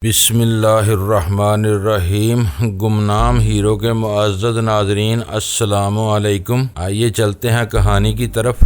بسم اللہ الرحمن الرحیم۔ گمنام ہیرو کے معزز ناظرین، السلام علیکم۔ آئیے چلتے ہیں کہانی کی طرف۔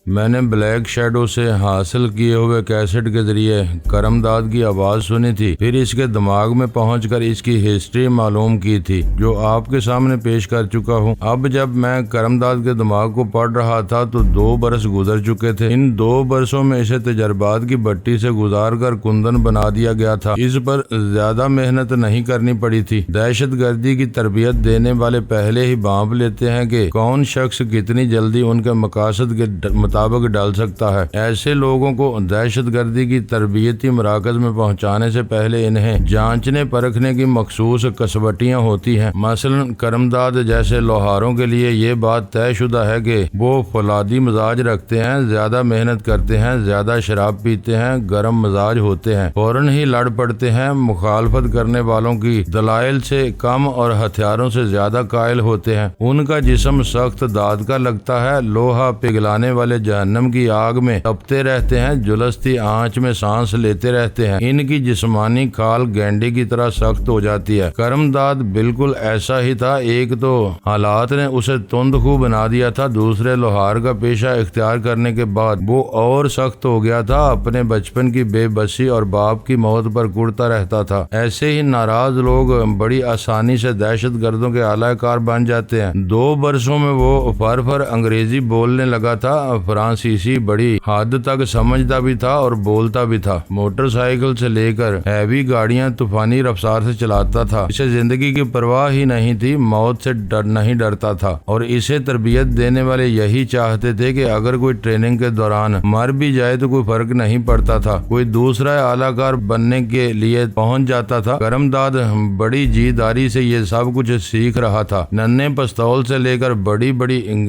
میں نے بلیک شیڈو سے حاصل کیے ہوئے کیسٹ کے ذریعے کرم داد کی آواز سنی تھی، پھر اس کے دماغ میں پہنچ کر اس کی ہسٹری معلوم کی تھی جو آپ کے سامنے پیش کر چکا ہوں۔ اب جب میں کرم داد کے دماغ کو پڑھ رہا تھا تو 2 برس گزر چکے تھے۔ ان 2 برسوں میں اسے تجربات کی بٹی سے گزار کر کندن بنا دیا گیا تھا۔ اس پر زیادہ محنت نہیں کرنی پڑی تھی۔ دہشت گردی کی تربیت دینے والے پہلے ہی بھانپ لیتے ہیں کہ کون شخص کتنی جلدی ان کے مقاصد کے مطابق ڈال سکتا ہے۔ ایسے لوگوں کو دہشت گردی کی تربیتی مراکز میں پہنچانے سے پہلے انہیں جانچنے پرکھنے کی مخصوص کسوٹیاں ہوتی ہیں۔ مثلا کرم داد جیسے لوہاروں کے لیے یہ بات طے شدہ ہے کہ وہ فولادی مزاج رکھتے ہیں، زیادہ محنت کرتے ہیں، زیادہ شراب پیتے ہیں، گرم مزاج ہوتے ہیں، فوراً ہی لڑ پڑتے ہیں، مخالفت کرنے والوں کی دلائل سے کم اور ہتھیاروں سے زیادہ قائل ہوتے ہیں۔ ان کا جسم سخت داد کا لگتا ہے، لوہا پگھلانے والے جہنم کی آگ میں تپتے رہتے ہیں، جلستی آنچ میں سانس لیتے رہتے ہیں۔ ان کی جسمانی کھال گینڈے کی طرح سخت ہو جاتی ہے۔ کرم داد بالکل ایسا ہی تھا۔ ایک تو حالات نے اسے تند خو بنا دیا تھا، دوسرے لوہار کا پیشہ اختیار کرنے کے بعد وہ اور سخت ہو گیا تھا۔ اپنے بچپن کی بے بسی اور باپ کی موت پر کڑتا رہتا تھا۔ ایسے ہی ناراض لوگ بڑی آسانی سے دہشت گردوں کے اعلی کار بن جاتے ہیں۔ 2 برسوں میں وہ فر انگریزی بولنے لگا تھا، فرانسیسی بڑی حد تک سمجھتا بھی تھا اور بولتا بھی تھا۔ موٹر سائیکل سے لے کر ہیوی گاڑیاں طوفانی رفتار سے چلاتا تھا۔ اسے زندگی کی پرواہ ہی نہیں تھی، موت سے نہیں ڈرتا تھا، اور اسے تربیت دینے والے یہی چاہتے تھے کہ اگر کوئی ٹریننگ کے دوران مر بھی جائے تو کوئی فرق نہیں پڑتا تھا، کوئی دوسرا اعلی کار بننے کے لیے پہنچ جاتا تھا۔ کرم داد بڑی جی داری سے یہ سب کچھ سیکھ رہا تھا۔ ننھے پستول سے لے کر بڑی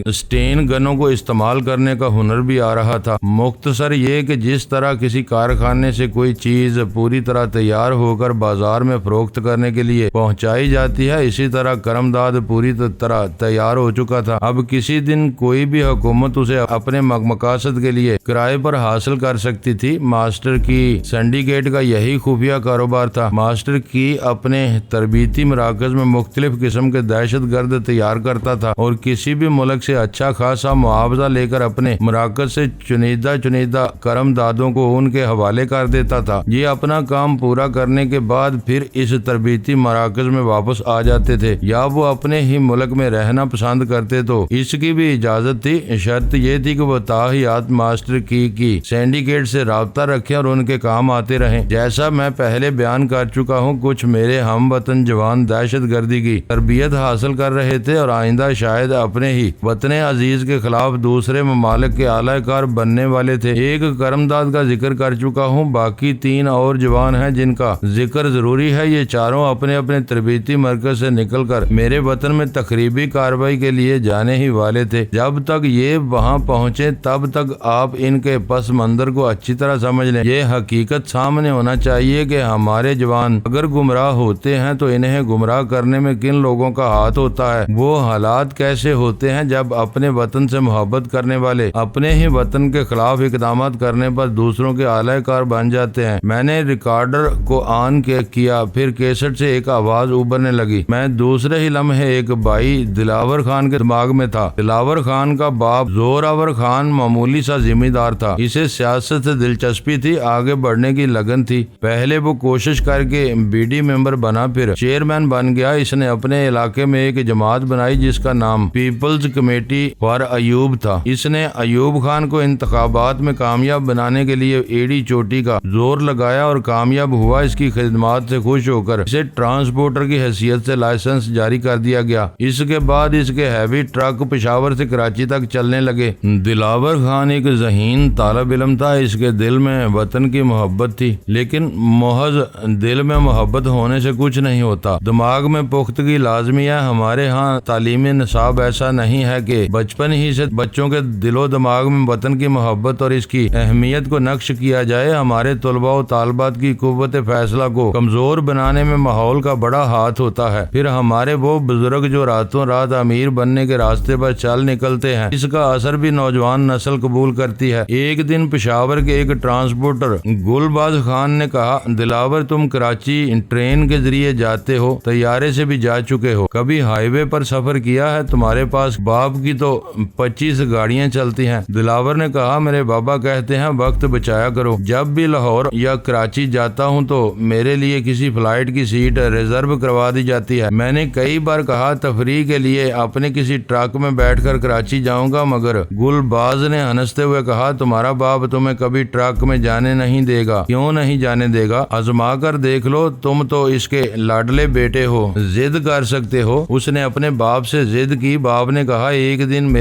اسٹین گنوں کو استعمال کرنے کا ہنر بھی آ رہا تھا۔ مختصر یہ کہ جس طرح کسی کارخانے سے کوئی چیز پوری طرح تیار ہو کر بازار میں فروخت کرنے کے لیے پہنچائی جاتی ہے، اسی طرح کرم داد پوری طرح تیار ہو چکا تھا۔ اب کسی دن کوئی بھی حکومت اسے اپنے مقاصد کے لیے کرائے پر حاصل کر سکتی تھی۔ ماسٹر کی سنڈیکیٹ کا یہی خفیہ کاروبار تھا۔ ماسٹر کی اپنے تربیتی مراکز میں مختلف قسم کے دہشت گرد تیار کرتا تھا اور کسی بھی ملک سے اچھا خاصا معاوضہ لے کر اپنے مراکز سے چنیدہ کرم دادوں کو ان کے حوالے کر دیتا تھا۔ یہ اپنا کام پورا کرنے کے بعد پھر اس تربیتی مراکز میں واپس آ جاتے تھے، یا وہ اپنے ہی ملک میں رہنا پسند کرتے تو اس کی بھی اجازت تھی۔ شرط یہ تھی کہ وہ تاحیات ماسٹر کی سینڈیکیٹ سے رابطہ رکھیں اور ان کے کام آتے رہیں۔ جیسا میں پہلے بیان کر چکا ہوں، کچھ میرے ہم وطن جوان دہشت گردی کی تربیت حاصل کر رہے تھے اور آئندہ شاید اپنے ہی وطن عزیز کے خلاف دوسرے ممالک کے اعلی کار بننے والے تھے۔ ایک کرم داد کا ذکر کر چکا ہوں، باقی 3 اور جوان ہیں جن کا ذکر ضروری ہے۔ یہ چاروں اپنے اپنے تربیتی مرکز سے نکل کر میرے وطن میں تقریبی کارروائی کے لیے جانے ہی والے تھے۔ جب تک یہ وہاں پہنچے تب تک آپ ان کے پس منظر کو اچھی طرح سمجھ لیں۔ یہ حقیقت سامنے ہونا چاہیے کہ ہمارے جوان اگر گمراہ ہوتے ہیں تو انہیں گمراہ کرنے میں کن لوگوں کا ہاتھ ہوتا ہے۔ وہ حالات کیسے ہوتے ہیں جب اپنے وطن سے محبت کرنے والے اپنے ہی وطن کے خلاف اقدامات کرنے پر دوسروں کے اعلی کار بن جاتے ہیں۔ میں نے ریکارڈر کو آن کیا، پھر کیسٹ سے ایک آواز ابھرنے لگی۔ میں دوسرے ہی لمحے ایک بھائی دلاور خان کے دماغ میں تھا۔ دلاور خان کا باپ زوراور خان معمولی سا ذمہ دار تھا۔ اسے سیاست سے دلچسپی تھی، آگے بڑھنے کی لگن تھی۔ پہلے وہ کوشش کر کے BD ممبر بنا، پھر چیئرمین بن گیا۔ اس نے اپنے علاقے میں ایک جماعت بنائی جس کا نام پیپلز کمیٹی فار ایوب تھا۔ اس نے ایوب خان کو انتخابات میں کامیاب بنانے کے لیے ایڑی چوٹی کا زور لگایا اور کامیاب ہوا۔ اس کی خدمات سے خوش ہو کر اسے ٹرانسپورٹر کی حیثیت سے لائسنس جاری کر دیا گیا۔ اس کے بعد اس کے ہیوی ٹرک پشاور سے کراچی تک چلنے لگے۔ دلاور خان ایک ذہین طالب علم تھا۔ اس کے دل میں وطن کی محبت تھی، لیکن محض دل میں محبت ہونے سے کچھ نہیں ہوتا، دماغ میں پختگی لازمی ہے۔ ہمارے ہاں تعلیمی نصاب ایسا نہیں ہے کہ بچپن ہی سے بچوں کے دل و دماغ میں وطن کی محبت اور اس کی اہمیت کو نقش کیا جائے۔ ہمارے طلباء و طالبات کی قوت فیصلہ کو کمزور بنانے میں ماحول کا بڑا ہاتھ ہوتا ہے۔ پھر ہمارے وہ بزرگ جو راتوں رات امیر بننے کے راستے پر چل نکلتے ہیں، اس کا اثر بھی نوجوان نسل قبول کرتی ہے۔ ایک دن پشاور کے ایک ٹرانسپورٹر گلباز خان نے کہا، دلاور تم کراچی ٹرین کے ذریعے جاتے ہو، طیارے سے بھی جا چکے ہو، کبھی ہائی وے پر سفر کیا ہے؟ تمہارے پاس باپ کی تو 25 گاڑیاں چلتی ہیں۔ دلاور نے کہا، میرے بابا کہتے ہیں وقت بچایا کرو، جب بھی لاہور یا کراچی جاتا ہوں تو میرے لیے کسی فلائٹ کی سیٹ ریزرو کروا دی جاتی ہے۔ میں نے کئی بار کہا تفریح کے لیے اپنے کسی ٹرک میں بیٹھ کر کراچی جاؤں گا، مگر گلباز نے ہنستے ہوئے کہا، تمہارا باپ تمہیں کبھی ٹرک میں جانے نہیں دے گا۔ کیوں نہیں جانے دے گا؟ آزما کر دیکھ لو، تم تو اس کے لاڈلے بیٹے ہو، ضد کر سکتے ہو۔ اس نے اپنے باپ سے ضد کی۔ باپ نے کہا، ایک دن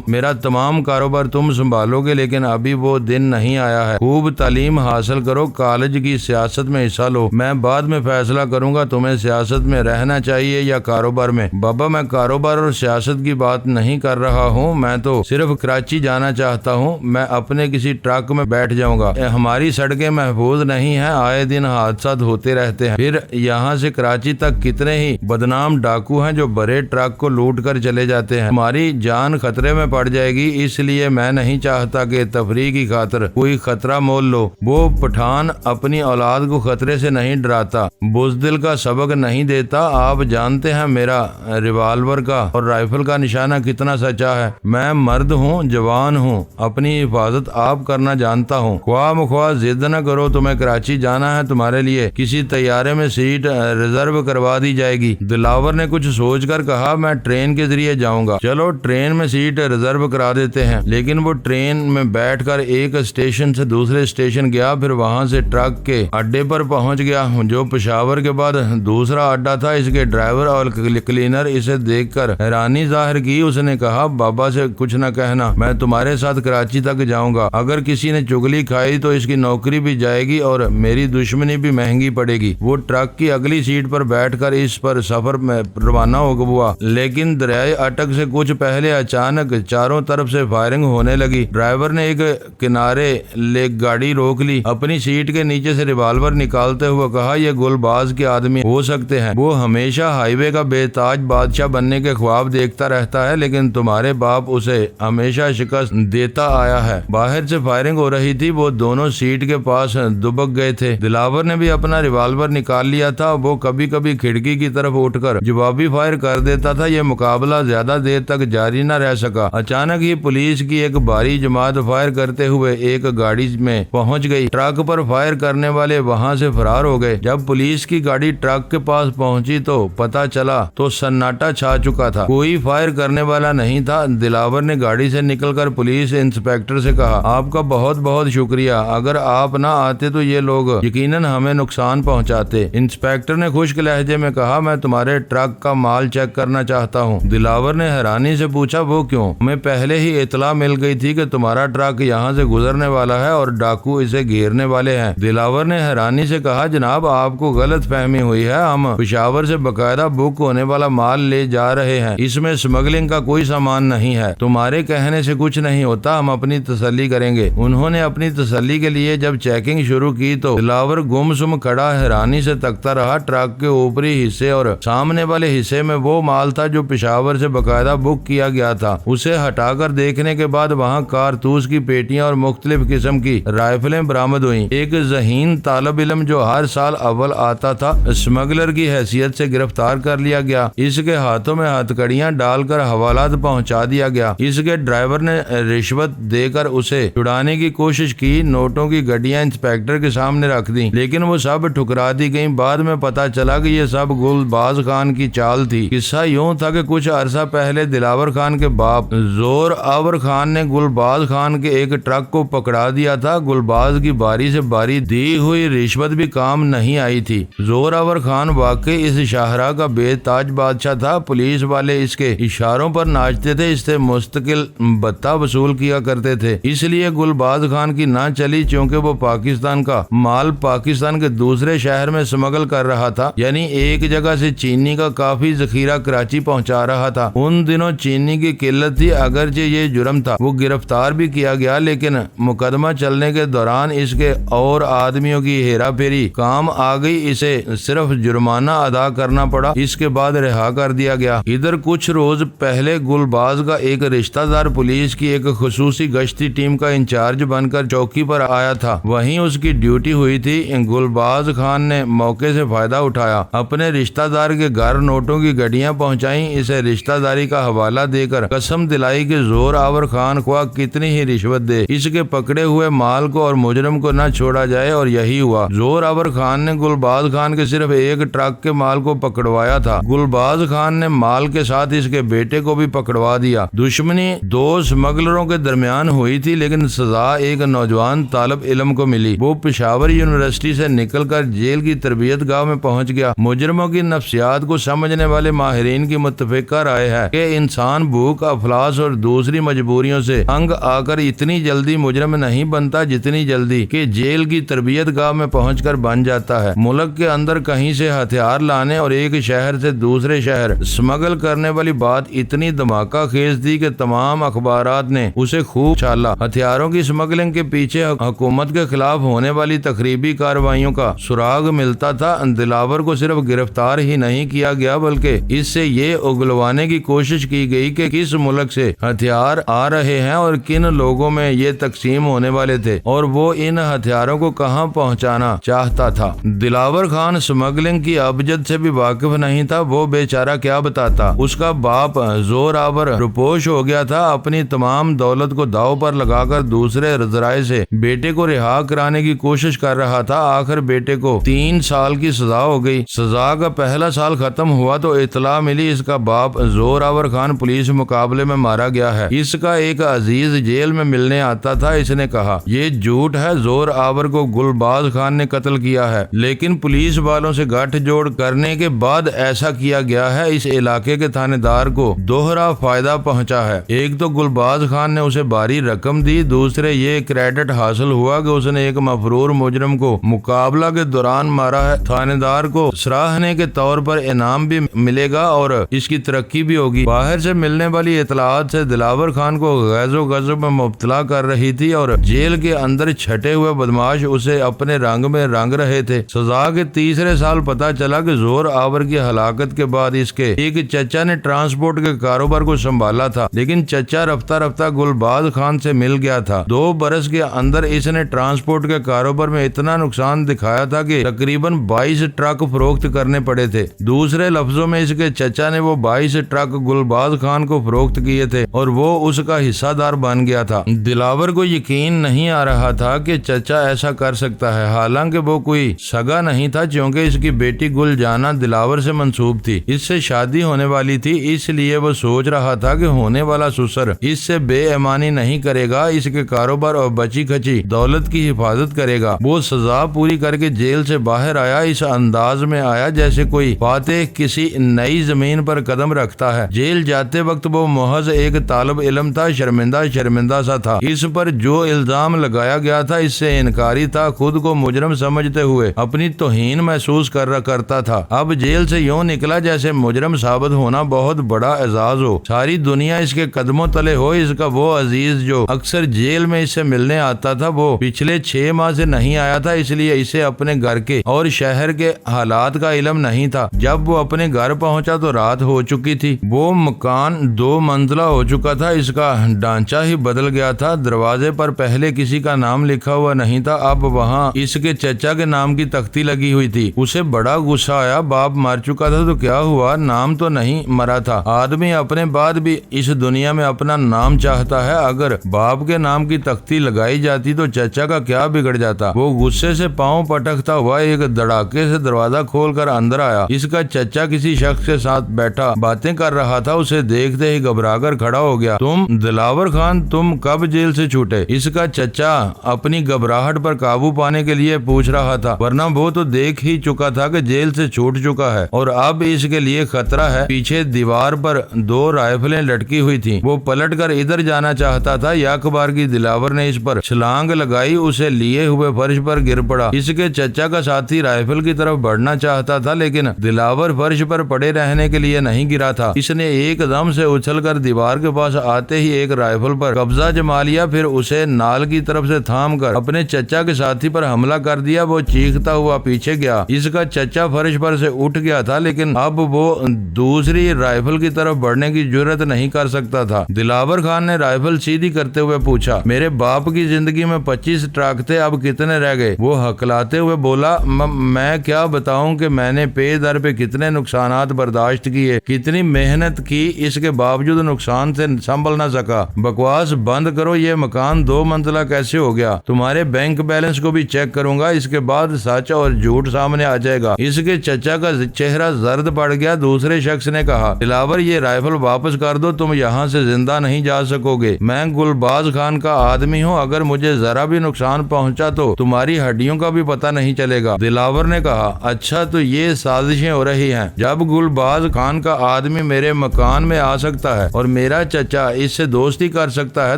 میرا تمام کاروبار تم سنبھالو گے، لیکن ابھی وہ دن نہیں آیا ہے۔ خوب تعلیم حاصل کرو، کالج کی سیاست میں حصہ لو، میں بعد میں فیصلہ کروں گا تمہیں سیاست میں رہنا چاہیے یا کاروبار میں۔ بابا میں کاروبار اور سیاست کی بات نہیں کر رہا ہوں، میں تو صرف کراچی جانا چاہتا ہوں، میں اپنے کسی ٹرک میں بیٹھ جاؤں گا۔ ہماری سڑکیں محفوظ نہیں ہیں، آئے دن حادثات ہوتے رہتے ہیں۔ پھر یہاں سے کراچی تک کتنے ہی بدنام ڈاکو ہیں جو بڑے ٹرک کو لوٹ کر چلے جاتے ہیں۔ ہماری جان خطرے میں پڑ جائے گی، اس لیے میں نہیں چاہتا کہ تفریح کی خاطر کوئی خطرہ مول لو۔ وہ پٹھان اپنی اولاد کو خطرے سے نہیں ڈراتا، بزدل کا سبق نہیں دیتا۔ آپ جانتے ہیں میرا ریوالور کا اور رائفل کا نشانہ کتنا سچا ہے۔ میں مرد ہوں، جوان ہوں، اپنی حفاظت آپ کرنا جانتا ہوں۔ خواہ مخواہ ضد نہ کرو، تمہیں کراچی جانا ہے، تمہارے لیے کسی طیارے میں سیٹ ریزرو کروا دی جائے گی۔ دلاور نے کچھ سوچ کر کہا، میں ٹرین کے ذریعے جاؤں گا۔ چلو ٹرین میں سیٹ ریزرو کرا دیتے ہیں۔ لیکن وہ ٹرین میں بیٹھ کر ایک اسٹیشن سے دوسرے اسٹیشن گیا، پھر وہاں سے ٹرک کے اڈے پر پہنچ گیا جو پشاور کے بعد دوسرا اڈا تھا۔ اس کے ڈرائیور اور کلینر اسے دیکھ کر حیرانی ظاہر کی۔ اس نے کہا، بابا سے کچھ نہ کہنا، میں تمہارے ساتھ کراچی تک جاؤں گا۔ اگر کسی نے چگلی کھائی تو اس کی نوکری بھی جائے گی اور میری دشمنی بھی مہنگی پڑے گی۔ وہ ٹرک کی اگلی سیٹ پر بیٹھ کر اس پر سفر میں روانہ ہوا، لیکن دریائے اٹک سے کچھ پہلے اچانک چاروں طرف سے فائرنگ ہونے لگی۔ ڈرائیور نے ایک کنارے لے گاڑی روک لی، اپنی سیٹ کے نیچے سے ریوالور نکالتے ہوئے کہا، یہ گلباز کے آدمی ہو سکتے ہیں، وہ ہمیشہ ہائی وے کا بے تاج بادشاہ بننے کے خواب دیکھتا رہتا ہے، لیکن تمہارے باپ اسے ہمیشہ شکست دیتا آیا ہے۔ باہر سے فائرنگ ہو رہی تھی، وہ دونوں سیٹ کے پاس دبک گئے تھے۔ دلاور نے بھی اپنا ریوالور نکال لیا تھا، وہ کبھی کبھی کھڑکی کی طرف اٹھ کر جوابی فائر کر دیتا تھا۔ یہ مقابلہ زیادہ دیر تک جاری نہ رہ سکا۔ اچانک ہی پولیس کی ایک بھاری جماعت فائر کرتے ہوئے ایک گاڑی میں پہنچ گئی۔ ٹرک پر فائر کرنے والے وہاں سے فرار ہو گئے۔ جب پولیس کی گاڑی ٹرک کے پاس پہنچی تو پتہ چلا تو سناٹا چھا چکا تھا، کوئی فائر کرنے والا نہیں تھا۔ دلاور نے گاڑی سے نکل کر پولیس انسپیکٹر سے کہا، آپ کا بہت بہت شکریہ، اگر آپ نہ آتے تو یہ لوگ یقیناً ہمیں نقصان پہنچاتے۔ انسپیکٹر نے خشک لہجے میں کہا، میں تمہارے ٹرک کا مال چیک کرنا چاہتا ہوں۔ دلاور نے حیرانی سے پوچھا، وہ کیوں؟ ہمیں پہلے ہی اطلاع مل گئی تھی کہ تمہارا ٹرک یہاں سے گزرنے والا ہے اور ڈاکو اسے گھیرنے والے ہیں۔ دلاور نے حیرانی سے کہا، جناب آپ کو غلط فہمی ہوئی ہے، ہم پشاور سے باقاعدہ بک ہونے والا مال لے جا رہے ہیں، اس میں اسمگلنگ کا کوئی سامان نہیں ہے، تمہارے کہنے سے کچھ نہیں ہوتا، ہم اپنی تسلی کریں گے۔ انہوں نے اپنی تسلی کے لیے جب چیکنگ شروع کی تو دلاور گم سم کھڑا حیرانی سے تکتا رہا۔ ٹرک کے اوپری حصے اور سامنے والے حصے میں وہ مال تھا جو پشاور سے باقاعدہ بک کیا گیا تھا۔ اسے ہٹا کر دیکھنے کے بعد وہاں کارتوس کی پیٹیاں اور مختلف قسم کی رائفلیں برآمد ہوئیں۔ ایک ذہین طالب علم جو ہر سال اول آتا تھا اسمگلر کی حیثیت سے گرفتار کر لیا گیا، اس کے ہاتھوں میں ہتھکڑیاں ڈال کر حوالات پہنچا دیا گیا۔ اس کے ڈرائیور نے رشوت دے کر اسے چھڑانے کی کوشش کی، نوٹوں کی گڈیاں انسپیکٹر کے سامنے رکھ دی، لیکن وہ سب ٹھکرا دی گئیں۔ بعد میں پتا چلا کہ یہ سب گلباز خان کی چال تھی۔ قصہ یوں تھا کہ کچھ عرصہ پہلے دلاور خان کے باپ زور آور خان نے گلباز خان کے ایک ٹرک کو پکڑا دیا تھا۔ گلباز کی باری سے باری دی ہوئی رشوت بھی کام نہیں آئی تھی۔ زور آور خان واقعی اس شاہراہ کا بے تاج بادشاہ تھا، پولیس والے اس کے اشاروں پر ناچتے تھے، اس سے مستقل بتہ وصول کیا کرتے تھے، اس لیے گلباز خان کی نہ چلی، چونکہ وہ پاکستان کا مال پاکستان کے دوسرے شہر میں سمگل کر رہا تھا، یعنی ایک جگہ سے چینی کا کافی ذخیرہ کراچی پہنچا رہا تھا۔ ان دنوں چینی کی قلت تھی، اگرچہ یہ جرم تھا وہ گرفتار بھی کیا گیا، لیکن مقدمہ چلنے کے دوران اس کے اور آدمیوں کی ہیرا پھیری کام آ گئی، اسے صرف جرمانہ ادا کرنا پڑا، اس کے بعد رہا کر دیا گیا۔ ادھر کچھ روز پہلے گلباز کا ایک رشتہ دار پولیس کی ایک خصوصی گشتی ٹیم کا انچارج بن کر چوکی پر آیا تھا، وہیں اس کی ڈیوٹی ہوئی تھی۔ گلباز خان نے موقع سے فائدہ اٹھایا، اپنے رشتہ دار کے گھر نوٹوں کی گڈیاں پہنچائیں، اسے رشتہ داری کا حوالہ دے کر قسم دلائی کہ زور آور خان خواہ کتنی ہی رشوت دے اس کے پکڑے ہوئے مال کو اور مجرم کو نہ چھوڑا جائے، اور یہی ہوا۔ زور آور خان نے گلباز خان کے صرف ایک ٹرک کے مال کو پکڑوایا تھا، گلباز خان نے مال کے ساتھ اس کے بیٹے کو بھی پکڑوا دیا۔ دشمنی دو اسمگلروں کے درمیان ہوئی تھی، لیکن سزا ایک نوجوان طالب علم کو ملی۔ وہ پشاور یونیورسٹی سے نکل کر جیل کی تربیت گاہ میں پہنچ گیا۔ مجرموں کی نفسیات کو سمجھنے والے ماہرین کی متفقہ رائے ہے کہ انسان بھوک، افلاس اور دوسری مجبوریوں سے تنگ آ کر اتنی جلدی مجرم نہیں بنتا جتنی جلدی کہ جیل کی تربیت گاہ میں پہنچ کر بن جاتا ہے۔ ملک کے اندر کہیں سے ہتھیار لانے اور ایک شہر سے دوسرے شہر اسمگل کرنے والی بات اتنی دھماکہ خیز تھی کہ تمام اخبارات نے اسے خوب چھالا۔ ہتھیاروں کی اسمگلنگ کے پیچھے حکومت کے خلاف ہونے والی تخریبی کارروائیوں کا سراغ ملتا تھا۔ دلاور کو صرف گرفتار ہی نہیں کیا گیا بلکہ اس سے یہ اگلوانے کی کوشش کی گئی کہ کس ملک سے ہتھیار آ رہے ہیں اور کن لوگوں میں یہ تقسیم ہونے والے تھے، اور وہ ان ہتھیاروں کو کہاں پہنچانا چاہتا تھا۔ دلاور خان اسمگلنگ کی ابجد سے بھی واقف نہیں تھا، وہ بیچارہ کیا بتاتا۔ اس کا باپ زور آور روپوش ہو گیا تھا، اپنی تمام دولت کو داؤ پر لگا کر دوسرے ذرائع سے بیٹے کو رہا کرانے کی کوشش کر رہا تھا۔ آخر بیٹے کو 3 سال کی سزا ہو گئی۔ سزا کا پہلا سال ختم ہوا تو اطلاع ملی اس کا باپ زور آور خان پولیس مقابلے میں مارا گیا ہے۔ اس کا ایک عزیز جیل میں ملنے آتا تھا، اس نے کہا یہ جھوٹ ہے، زور آور کو گلباز خان نے قتل کیا ہے، لیکن پولیس والوں سے گٹھ جوڑ کرنے کے بعد ایسا کیا گیا ہے۔ اس علاقے کے تھانے دار کو دوہرا فائدہ پہنچا ہے، ایک تو گلباز خان نے اسے بھاری رقم دی، دوسرے یہ کریڈٹ حاصل ہوا کہ اس نے ایک مفرور مجرم کو مقابلہ کے دوران مارا ہے۔ تھانے دار کو سراہنے کے طور پر انعام بھی ملے گا اور اس کی ترقی بھی ہوگی۔ باہر سے ملنے والی اطلاعات سے دلاور خان کو غیظ و غضب میں مبتلا کر رہی تھی اور جیل کے اندر چھٹے ہوئے بدماش اسے اپنے رنگ میں رنگ رہے تھے۔ سزا کے تیسرے سال پتا چلا کہ زور آور کی ہلاکت کے بعد اس کے ایک چچا نے ٹرانسپورٹ کے کاروبار کو سنبھالا تھا، لیکن چچا رفتہ رفتہ گلباز خان سے مل گیا تھا۔ 2 برس کے اندر اس نے ٹرانسپورٹ کے کاروبار میں اتنا نقصان دکھایا تھا کہ تقریباً 22 ٹرک فروخت کرنے پڑے تھے۔ دوسرے لفظوں میں اس کے چچا نے وہ 22 ٹرک گلباز خان کو فروخت کیے تھے اور وہ اس کا حصہ دار بن گیا تھا۔ دلاور کو یقین نہیں آ رہا تھا کہ چچا ایسا کر سکتا ہے، حالانکہ وہ کوئی سگا نہیں تھا کیونکہ اس کی بیٹی گل جانا دلاور سے منسوب تھی، اس سے شادی ہونے والی تھی، اس لیے وہ سوچ رہا تھا کہ ہونے والا سسر اس سے بے ایمانی نہیں کرے گا، اس کے کاروبار اور بچی کھچی دولت کی حفاظت کرے گا۔ وہ سزا پوری کر کے جیل سے باہر آیا، اس انداز میں آیا جیسے کوئی فاتح کسی نئی زمین پر قدم رکھتا ہے۔ جیل جاتے وقت وہ محض ایک طالب علم تھا، شرمندہ سا تھا۔ اس پر جو الزام لگایا گیا تھا اس سے انکاری تھا، خود کو مجرم سمجھتے ہوئے اپنی توہین محسوس کرتا تھا۔ اب جیل سے یوں نکلا جیسے مجرم ثابت ہونا بہت بڑا اعزاز ہو، ساری دنیا اس کے قدموں تلے ہو۔ اس کا وہ عزیز جو اکثر جیل میں اس سے ملنے آتا تھا وہ پچھلے 6 ماہ سے نہیں آیا تھا، اس لیے اسے اپنے گھر کے اور شہر کے حالات کا علم نہیں تھا۔ جب وہ اپنے گھر پہنچا تو رات ہو چکی تھی۔ وہ مکان 2 منزلہ ہو چکا تھا، اس کا ڈھانچہ ہی بدل گیا تھا۔ دروازے پر پہلے کسی کا نام لکھا ہوا نہیں تھا، اب وہاں اس کے چچا کے نام کی تختی لگی ہوئی تھی۔ اسے بڑا غصہ آیا، باپ مر چکا تھا تو کیا ہوا، نام تو نہیں مرا تھا۔ آدمی اپنے بعد بھی اس دنیا میں اپنا نام چاہتا ہے، اگر باپ کے نام کی تختی لگائی جاتی تو چچا کا کیا بگڑ جاتا۔ وہ غصے سے پاؤں پٹکتا ہوا ایک دھڑاکے سے دروازہ کھول کر اندر آیا۔ اس کا چچا کسی شخص کے ساتھ بیٹھا باتیں کر رہا تھا، اسے دیکھتے ہی گھبرا کر کھڑا ہو گیا۔ تم دلاور خان، تم کب جیل سے چھوٹے؟ اس کا چچا اپنی گھبراہٹ پر قابو پانے کے لیے پوچھ رہا تھا، ورنہ وہ تو دیکھ ہی چکا تھا کہ جیل سے چھوٹ چکا ہے اور اب اس کے لیے خطرہ ہے۔ پیچھے دیوار پر 2 رائفلیں لٹکی ہوئی تھیں، وہ پلٹ کر ادھر جانا چاہتا تھا، یک بار کی دلاور نے اس پر چھلانگ لگائی، اسے لیے ہوئے فرش پر گر پڑا۔ اس کے چچا کا ساتھی رائفل کی طرف بڑھنا چاہتا تھا لیکن دلاور فرش پر پڑے رہنے کے لیے نہیں گرا تھا۔ اس نے ایک دم سے اچھل کر دیوار کے پاس آتے آتے ہی ایک رائفل پر قبضہ جما لیا، پھر اسے نال کی طرف سے تھام کر اپنے چچا کے ساتھی پر حملہ کر دیا۔ وہ چیختا ہوا پیچھے گیا۔ اس کا چچا فرش پر سے اٹھ گیا تھا، لیکن اب وہ دوسری رائفل کی طرف بڑھنے کی جرت نہیں کر سکتا تھا۔ دلاور خان نے رائفل سیدھی کرتے ہوئے پوچھا، میرے باپ کی زندگی میں 25 ٹرک تھے، اب کتنے رہ گئے؟ وہ ہکلاتے ہوئے بولا، میں کیا بتاؤں کہ میں نے پے در پہ کتنے نقصانات برداشت کیے، کتنی محنت کی، اس کے باوجود نقصان سے سنبھل نہ سکا۔ بکواس بند کرو، یہ مکان 2 منزلہ کیسے ہو گیا؟ تمہارے بینک بیلنس کو بھی چیک کروں گا، اس کے بعد سچ اور جھوٹ سامنے آ جائے گا۔ اس کے چچا کا چہرہ زرد پڑ گیا۔ دوسرے شخص نے کہا، دلاور یہ رائفل واپس کر دو، تم یہاں سے زندہ نہیں جا سکو گے۔ میں گلباز خان کا آدمی ہوں، اگر مجھے ذرا بھی نقصان پہنچا تو تمہاری ہڈیوں کا بھی پتہ نہیں چلے گا۔ دلاور نے کہا، اچھا تو یہ سازشیں ہو رہی ہیں۔ جب گلباز خان کا آدمی میرے مکان میں آ سکتا ہے اور میرا چچا اس سے دوستی کر سکتا ہے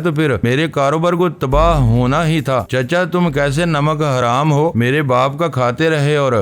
تو پھر میرے کاروبار کو تباہ ہونا ہی تھا۔ چچا تم کیسے نمک حرام ہو، میرے باپ کا کھاتے رہے اور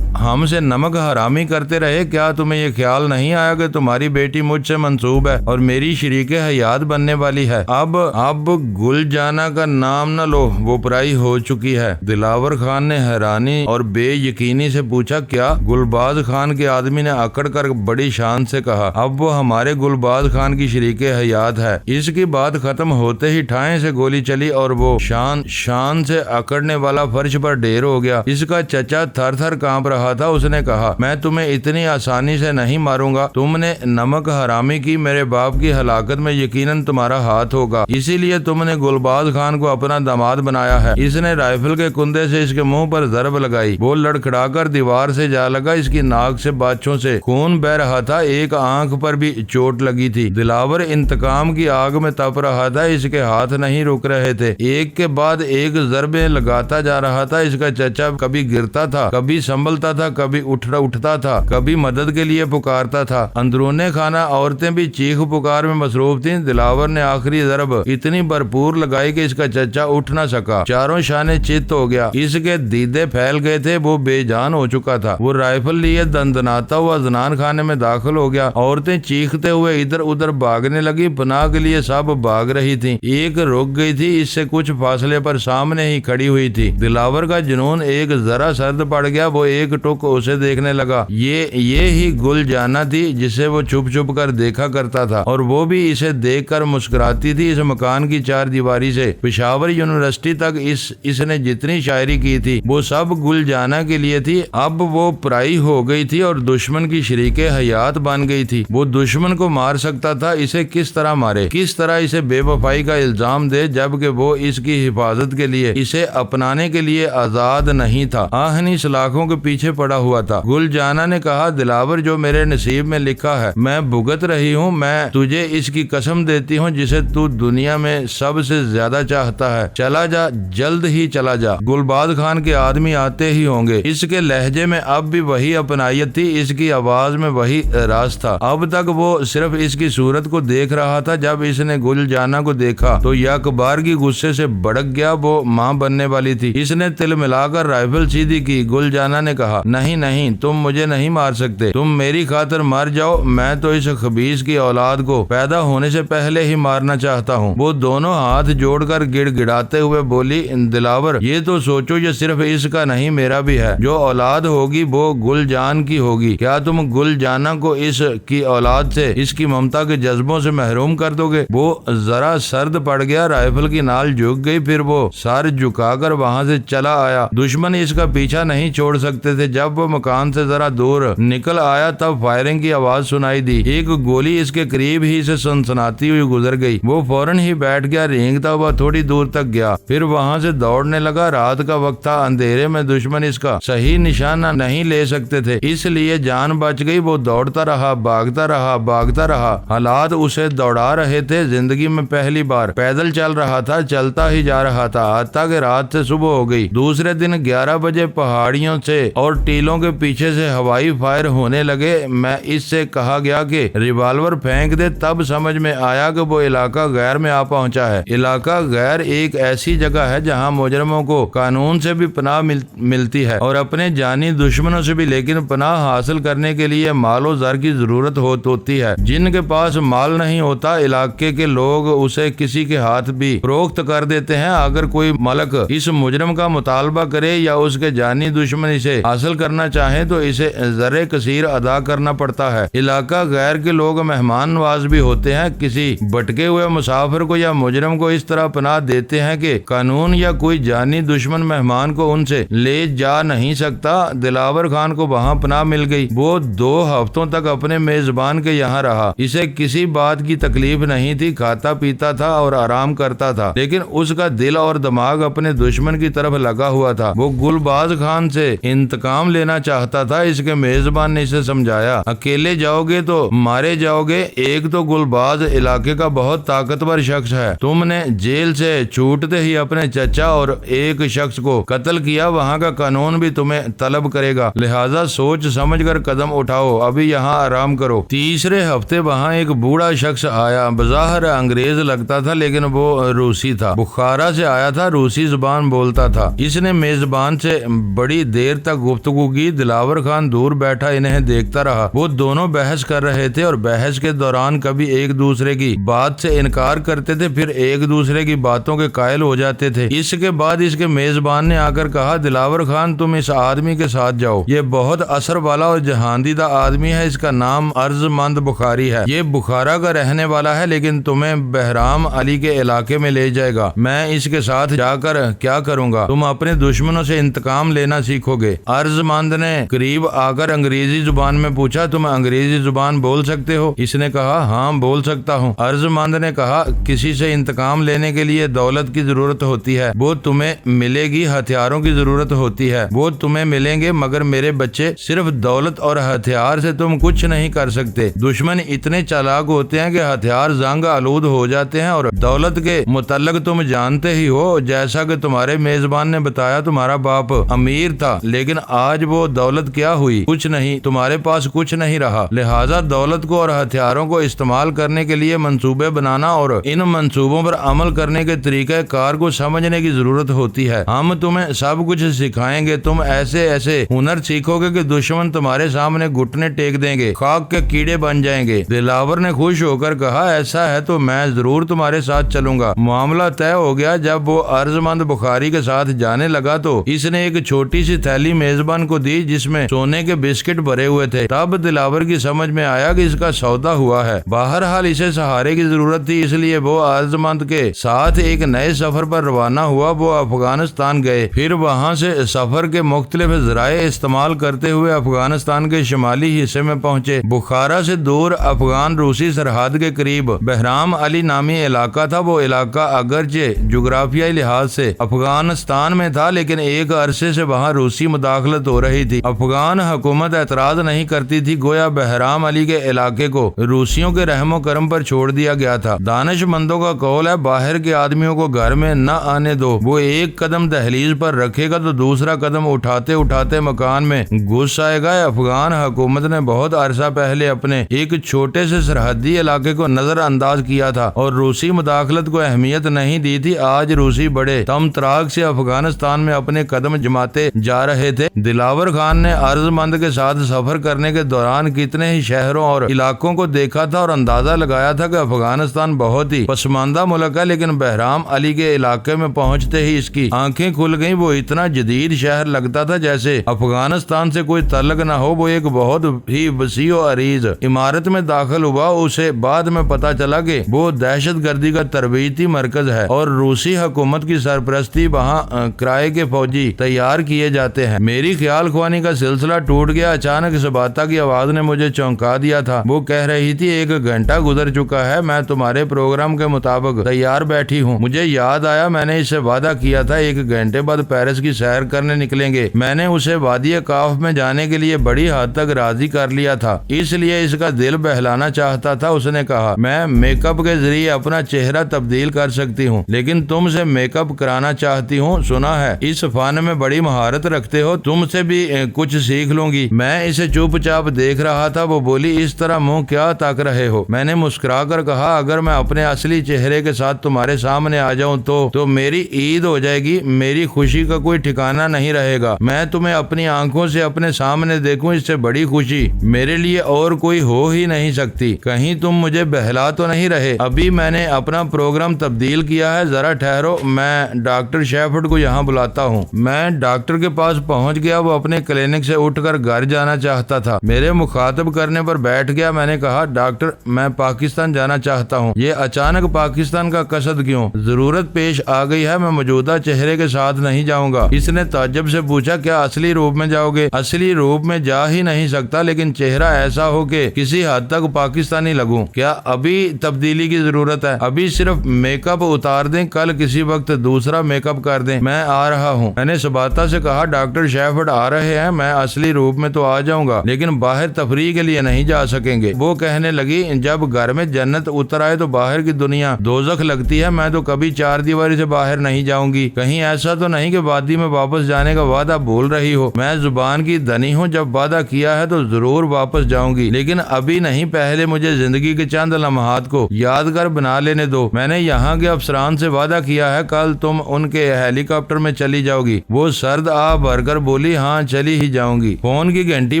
ہم سے نمک حرامی کرتے رہے۔ کیا تمہیں یہ خیال نہیں آیا کہ تمہاری بیٹی مجھ سے منسوب ہے اور میری شریک حیات بننے والی ہے؟ اب گل جانا کا نام نہ لو، وہ پرائی ہو چکی ہے۔ دلاور خان نے حیرانی اور بے یقینی سے پوچھا، کیا؟ گلباز خان کے آدمی نے اکڑ کر بڑی شان سے کہا، اب وہ ہمارے گلباز خان کی شریک حیات ہے۔ اس کی بات ختم ہوتے ہی ٹھائیں سے گولی چلی اور وہ شان سے اکڑنے والا فرش پر ڈھیر ہو گیا۔ اس کا چچا تھر تھر کانپ رہا تھا۔ اس نے کہا، میں تمہیں اتنی آسانی سے نہیں ماروں گا، تم نے نمک حرامی کی، میرے باپ کی ہلاکت میں یقیناً تمہارا ہاتھ ہوگا، اسی لیے تم نے گلباز خان کو اپنا داماد بنایا ہے۔ اس نے رائفل کے کندے سے اس کے منہ پر ضرب لگائی، وہ لڑکھڑا کر دیوار سے جا لگا۔ اس کی ناک سے بچھوں سے خون بہ رہا تھا، ایک آنکھ پر بھی چوٹ لگی تھی۔ دلاور انتقام کی آگ میں تپ رہا تھا، اس کے ہاتھ نہیں رک رہے تھے، ایک کے بعد ایک ضربیں لگاتا جا رہا تھا۔ اس کا چچا کبھی گرتا تھا، کبھی سنبھلتا تھا، کبھی اٹھتا تھا، کبھی مدد کے لیے پکارتا تھا۔ اندرون خانہ عورتیں بھی چیخ پکار میں مصروف تھیں۔ دلاور نے آخری ضرب اتنی بھرپور لگائی کہ اس کا چچا اٹھ نہ سکا، چاروں شانے چت ہو گیا، اس کے دیدے پھیل گئے تھے، وہ بے جان ہو چکا تھا۔ وہ رائفل لیے دندناتا ہوا زنان خانے میں داخل ہو گیا۔ عورتیں چیختے ہوئے ادھر ادھر بھاگنے لگی، پناہ کے لیے سب بھاگ رہی تھی۔ ایک رک گئی تھی، اس سے کچھ فاصلے پر سامنے ہی کھڑی ہوئی تھی۔ دلاور کا جنون ایک ذرا سرد پڑ گیا، وہ ایک ٹک اسے دیکھنے لگا۔ یہ ہی گل جانا تھی جسے وہ چھپ چھپ کر دیکھا کرتا تھا، اور وہ بھی اسے دیکھ کر مسکراتی تھی۔ اس مکان کی 4 دیواری سے پشاور یونیورسٹی تک اس نے جتنی شاعری کی تھی وہ سب گل جانا کے لیے تھی۔ اب وہ پرائی ہو گئی تھی اور دشمن کی شریک حیات بن گئی تھی۔ وہ دشمن کو مار سکتا تھا، اسے کس طرح مارے، کس طرح اسے بے وفائی کا الزام دے جبکہ وہ اس کی حفاظت کے لیے، اسے اپنانے کے لیے آزاد نہیں تھا، آہنی سلاخوں کے پیچھے پڑا ہوا تھا۔ گل جانا نے کہا، دلاور جو میرے نصیب میں لکھا ہے میں بھگت رہی ہوں، میں تجھے اس کی قسم دیتی ہوں جسے تو دنیا میں سب سے زیادہ چاہتا ہے۔ چلا جا، جلد ہی چلا جا، گلباز خان کے آدمی آتے ہی ہوں گے۔ اس کے لہجے میں اب بھی وہی اپنائیت تھی، اس کی آواز میں وہی راز تھا۔ اب تک وہ صرف اس کی صورت کو دیکھ رہا تھا، جب اس نے گل جانا کو دیکھا تو یک بار کی غصے سے بھڑک گیا، وہ ماں بننے والی تھی۔ اس نے تل ملا کر رائفل سیدھی کی۔ گل جانا نے کہا، نہیں، تم مجھے نہیں مار سکتے، تم میری خاطر مر جاؤ، میں تو اس خبیث کی اولاد کو پیدا ہونے سے پہلے ہی مارنا چاہتا ہوں۔ وہ دونوں ہاتھ جوڑ کر گڑ گڑاتے ہوئے بولی، دلاور یہ تو سوچو، یہ صرف اس کا نہیں میرا بھی ہے، جو اولاد ہوگی وہ گل جان کی ہوگی۔ کیا تم گل جانا کو اس کی اولاد سے، اس کی ممتا کے جذبوں سے محروم کر دو گے؟ وہ ذرا سرد پڑ گیا، رائفل کی نال جھک گئی، پھر وہ سر جھکا کر وہاں سے چلا آیا۔ دشمن اس کا پیچھا نہیں چھوڑ سکتے تھے۔ جب وہ مکان سے ذرا دور نکل آیا تب فائرنگ کی آواز سنائی دی، ایک گولی اس کے قریب ہی سے سنسناتی ہوئی گزر گئی۔ وہ فوراً ہی بیٹھ گیا، رینگتا ہوا تھوڑی دور تک گیا، پھر وہاں سے دوڑنے لگا۔ رات کا وقت تھا، اندھیرے میں دشمن اس کا صحیح نشانہ نہیں لے سکتے تھے، اس لیے جان بچ گئی۔ وہ دوڑتا رہا، باغتا رہا، حالات اسے دوڑا رہے تھے۔ زندگی میں پہلی بار پیدل چل رہا تھا، چلتا ہی جا رہا تھا، حتیٰ کہ رات سے صبح ہو گئی۔ دوسرے دن 11 بجے پہاڑیوں سے اور ٹیلوں کے پیچھے سے ہوائی فائر ہونے لگے۔ میں اس سے کہا گیا کہ ریوالور پھینک دے، تب سمجھ میں آیا کہ وہ علاقہ غیر میں آ پہنچا ہے۔ علاقہ غیر ایک ایسی جگہ ہے جہاں مجرموں کو قانون سے بھی پناہ ملتی ہے اور اپنے جانی دشمنوں سے بھی، لیکن پناہ حاصل کرنے کے لیے مال و زر کی ضرورت ہوتی ہے۔ جن کے پاس مال نہیں ہوتا علاقہ علاقے کے لوگ اسے کسی کے ہاتھ بھی فروخت کر دیتے ہیں۔ اگر کوئی ملک اس مجرم کا مطالبہ کرے یا اس کے جانی دشمن اسے حاصل کرنا چاہے تو اسے زر کثیر ادا کرنا پڑتا ہے۔ علاقہ غیر کے لوگ مہمان نواز بھی ہوتے ہیں، کسی بھٹکے ہوئے مسافر کو یا مجرم کو اس طرح پناہ دیتے ہیں کہ قانون یا کوئی جانی دشمن مہمان کو ان سے لے جا نہیں سکتا۔ دلاور خان کو وہاں پناہ مل گئی۔ وہ 2 ہفتوں تک اپنے میزبان کے یہاں رہا۔ اسے کسی بات کی تکلیف نہیں تھی، کھاتا پیتا تھا اور آرام کرتا تھا، لیکن اس کا دل اور دماغ اپنے دشمن کی طرف لگا ہوا تھا۔ وہ گلباز خان سے انتقام لینا چاہتا تھا۔ اس کے میزبان نے اسے سمجھایا، اکیلے جاؤ گے تو مارے جاؤ گے۔ ایک تو گلباز علاقے کا بہت طاقتور شخص ہے، تم نے جیل سے چھوٹتے ہی اپنے چچا اور ایک شخص کو قتل کیا، وہاں کا قانون بھی تمہیں طلب کرے گا، لہذا سوچ سمجھ کر قدم اٹھاؤ، ابھی یہاں آرام کرو۔ تیسرے ہفتے وہاں ایک بوڑھا شخص آیا، بظاہر انگریز لگتا تھا لیکن وہ روسی تھا، بخارا سے آیا تھا، روسی زبان بولتا تھا۔ اس نے میزبان سے بڑی دیر تک گفتگو کی۔ دلاور خان دور بیٹھا انہیں دیکھتا رہا۔ وہ دونوں بحث کر رہے تھے اور بحث کے دوران کبھی ایک دوسرے کی بات سے انکار کرتے تھے، پھر ایک دوسرے کی باتوں کے قائل ہو جاتے تھے۔ اس کے بعد اس کے میزبان نے آ کر کہا، دلاور خان تم اس آدمی کے ساتھ جاؤ، یہ بہت اثر والا اور جہاندیدہ آدمی ہے، اس کا نام ارجمند بخاری ہے، یہ بخارا کا رہنے والا ہے لیکن تمہیں بہرام علی کے علاقے میں لے جائے گا۔ میں اس کے ساتھ جا کر کیا کروں گا؟ تم اپنے دشمنوں سے انتقام لینا سیکھو گے۔ ارجمند نے قریب آ کر انگریزی زبان میں پوچھا، تم انگریزی زبان بول سکتے ہو؟ اس نے کہا، ہاں بول سکتا ہوں۔ ارجمند نے کہا، کسی سے انتقام لینے کے لیے دولت کی ضرورت ہوتی ہے، وہ تمہیں ملے گی، ہتھیاروں کی ضرورت ہوتی ہے، وہ تمہیں ملیں گے، مگر میرے بچے صرف دولت اور ہتھیار سے تم کچھ نہیں کر سکتے۔ دشمن اتنے چالاک ہوتے ہیں کہ ہتھیار زنگ آلود ہو جاتے ہیں، اور دولت کے متعلق تم جانتے ہی ہو، جیسا کہ تمہارے میزبان نے بتایا تمہارا باپ امیر تھا لیکن آج وہ دولت کیا ہوئی؟ کچھ نہیں، تمہارے پاس کچھ نہیں رہا، لہذا دولت کو اور ہتھیاروں کو استعمال کرنے کے لیے منصوبے بنانا اور ان منصوبوں پر عمل کرنے کے طریقہ کار کو سمجھنے کی ضرورت ہوتی ہے۔ ہم تمہیں سب کچھ سکھائیں گے، تم ایسے ایسے ہنر سیکھو گے کہ دشمن تمہارے سامنے گھٹنے ٹیک دیں گے، خاک کے کیڑے بن جائیں گے۔ دلاور نے خوش ہو کر کہا، ایسا ہے تو میں ضرور تمہارے ساتھ چلوں گا۔ معاملہ طے ہو گیا۔ جب وہ ارجمند بخاری کے ساتھ جانے لگا تو اس نے ایک چھوٹی سی تھیلی میزبان کو دی جس میں سونے کے بسکٹ بھرے ہوئے تھے۔ تب دلاور کی سمجھ میں آیا کہ اس کا سودا ہوا ہے، بہرحال اسے سہارے کی ضرورت تھی، اس لیے وہ ارجمند کے ساتھ ایک نئے سفر پر روانہ ہوا۔ وہ افغانستان گئے، پھر وہاں سے سفر کے مختلف ذرائع استعمال کرتے ہوئے افغانستان کے شمالی حصے میں پہنچے۔ بخارا سے دور افغان روسی سرحد کے قریب بہرام علی نامی علاقہ تھا۔ وہ علاقہ اگرچہ جغرافیائی لحاظ سے افغانستان میں تھا لیکن ایک عرصے سے وہاں روسی مداخلت ہو رہی تھی۔ افغان حکومت اعتراض نہیں کرتی تھی، گویا بہرام علی کے علاقے کو روسیوں کے رحم و کرم پر چھوڑ دیا گیا تھا۔ دانش مندوں کا قول ہے، باہر کے آدمیوں کو گھر میں نہ آنے دو، وہ ایک قدم دہلیز پر رکھے گا تو دوسرا قدم اٹھاتے اٹھاتے مکان میں گھس آئے گا۔ افغان حکومت نے بہت عرصہ پہلے اپنے ایک چھوٹے سے سرحدی علاقے کو نظر انداز کیا تھا اور روسی مداخلت کو اہمیت نہیں دی تھی۔ آج روسی بڑے تم تراک سے افغانستان میں اپنے قدم جماتے جا رہے تھے۔ دلاور خان نے ارجمند کے ساتھ سفر کرنے کے دوران کتنے ہی شہروں اور علاقوں کو دیکھا تھا اور اندازہ لگایا تھا کہ افغانستان بہت ہی پسماندہ ملک ہے، لیکن بہرام علی کے علاقے میں پہنچتے ہی اس کی آنکھیں کھل گئیں۔ وہ اتنا جدید شہر لگتا تھا جیسے افغانستان سے کوئی تعلق نہ ہو۔ وہ ایک بہت ہی وسیع و عریض عمارت میں داخل ہوا۔ اسے بعد میں پتا چلا کہ وہ دہشت گردی کا تربیتی مرکز ہے اور روسی حکومت کی سرپرستی وہاں کرائے کے فوجی تیار کیے جاتے ہیں۔ میری خیال خوانی کا سلسلہ ٹوٹ گیا۔ اچانک سباتا کی آواز نے مجھے چونکا دیا تھا۔ وہ کہہ رہی تھی، 1 گھنٹہ گزر چکا ہے، میں تمہارے پروگرام کے مطابق تیار بیٹھی ہوں۔ مجھے یاد آیا میں نے اس سے وعدہ کیا تھا 1 گھنٹے بعد پیرس کی سیر کرنے نکلیں گے۔ میں نے اسے وادی کاف میں جانے کے لیے بڑی حد تک راضی کر لیا تھا، اس لیے اس کا دل بہلانا چاہتا تھا۔ اس نے کہا، میں میک اپ کے ذریعے اپنا چہرہ تبدیل کر سکتی ہوں لیکن تم سے میک اپ کرانا چاہتی ہوں، سنا ہے اس فن میں بڑی مہارت رکھتے ہو، تم سے بھی کچھ سیکھ لوں گی۔ میں اسے چپ چاپ دیکھ رہا تھا۔ وہ بولی، اس طرح منہ کیا تاک رہے ہو؟ میں نے مسکرا کر کہا، اگر میں اپنے اصلی چہرے کے ساتھ تمہارے سامنے آ جاؤں تو میری عید ہو جائے گی، میری خوشی کا کوئی ٹھکانہ نہیں رہے گا۔ میں تمہیں اپنی آنکھوں سے اپنے سامنے دیکھوں، اس سے بڑی خوشی میرے لیے اور کوئی ہو ہی نہیں سکتی۔ کہیں تم مجھے بہلا تو نہیں رہے؟ ابھی میں نے اپنا پروگرام تبدیل کیا ہے، ذرا ٹھہرو، میں ڈاکٹر شیفرڈ کو یہاں بلاتا ہوں۔ میں ڈاکٹر کے پاس پہنچ گیا۔ وہ اپنے کلینک سے اٹھ کر گھر جانا چاہتا تھا۔ میرے مخاطب کرنے پر بیٹھ گیا۔ میں نے کہا، ڈاکٹر، میں پاکستان جانا چاہتا ہوں۔ یہ اچانک پاکستان کا قصد کیوں؟ ضرورت پیش آ گئی ہے، میں موجودہ چہرے کے ساتھ نہیں جاؤں گا۔ اس نے تعجب سے پوچھا، کیا اصلی روپ میں جاؤ گے؟ اصلی روپ میں جا ہی نہیں سکتا، لیکن چہرہ ایسا ہو کہ کسی حد تک پاکستانی لگوں۔ کیا ابھی تبدیلی کی ضرورت ہے؟ ابھی صرف میک اپ اتار دیں، کل کسی وقت دوسرا میک اپ کر دیں، میں آ رہا ہوں۔ میں نے سباتا سے کہا، ڈاکٹر شیفرڈ آ رہے ہیں، میں اصلی روپ میں تو آ جاؤں گا، لیکن باہر تفریح کے لیے نہیں جا سکیں گے۔ وہ کہنے لگی، جب گھر میں جنت اتر آئے تو باہر کی دنیا دوزخ لگتی ہے۔ میں تو کبھی چار دیواری سے باہر نہیں جاؤں گی۔ کہیں ایسا تو نہیں کہ وادی میں واپس جانے کا وعدہ بھول رہی ہو؟ میں زبان کی دھنی ہوں، جب وعدہ کیا ہے تو ضرور واپس جاؤں گی، لیکن ابھی نہیں، پہلے مجھے زندگی کے چند لمحات کو یادگار بنا لینے دو۔ میں نے یہاں کے افسران سے وعدہ کیا ہے، کل تم ان کے ہیلی کاپٹر میں چلی جاؤ گی۔ وہ سرد آہ بھر کر بولی، ہاں چلی ہی جاؤں گی۔ فون کی گھنٹی